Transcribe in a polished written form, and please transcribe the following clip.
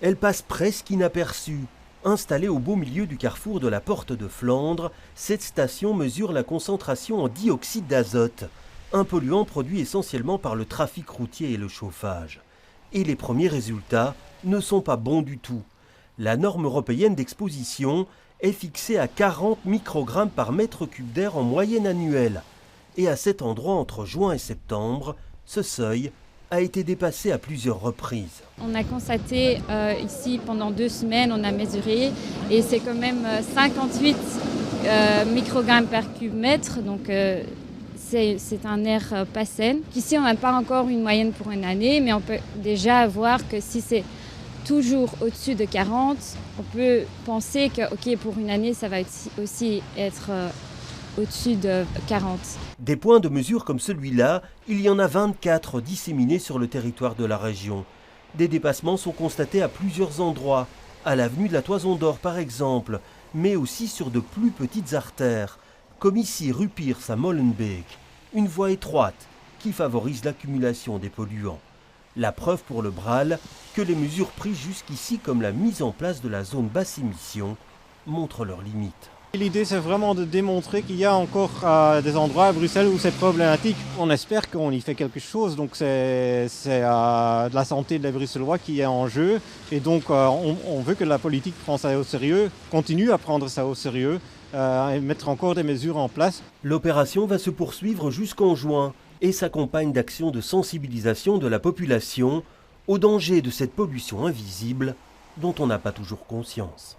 Elle passe presque inaperçue. Installée au beau milieu du carrefour de la Porte de Flandre, cette station mesure la concentration en dioxyde d'azote, un polluant produit essentiellement par le trafic routier et le chauffage. Et les premiers résultats ne sont pas bons du tout. La norme européenne d'exposition est fixée à 40 microgrammes par mètre cube d'air en moyenne annuelle. Et à cet endroit, entre juin et septembre, ce seuil a été dépassé à plusieurs reprises. On a constaté ici pendant 2 semaines, on a mesuré et c'est quand même 58 microgrammes par cube mètre, donc c'est un air pas sain. Ici on n'a pas encore une moyenne pour une année, mais on peut déjà voir que si c'est toujours au-dessus de 40, on peut penser que ok, pour une année ça va aussi être au-dessus de 40. Des points de mesure comme celui-là, il y en a 24 disséminés sur le territoire de la région. Des dépassements sont constatés à plusieurs endroits, à l'avenue de la Toison d'Or par exemple, mais aussi sur de plus petites artères, comme ici rue Pierce à Molenbeek, une voie étroite qui favorise l'accumulation des polluants. La preuve pour le Braal que les mesures prises jusqu'ici, comme la mise en place de la zone basse émission, montrent leurs limites. L'idée, c'est vraiment de démontrer qu'il y a encore des endroits à Bruxelles où c'est problématique. On espère qu'on y fait quelque chose. Donc c'est de la santé des Bruxellois qui est en jeu. Et donc on veut que la politique prenne ça au sérieux, continue à prendre ça au sérieux et mettre encore des mesures en place. L'opération va se poursuivre jusqu'en juin et s'accompagne d'actions de sensibilisation de la population au danger de cette pollution invisible dont on n'a pas toujours conscience.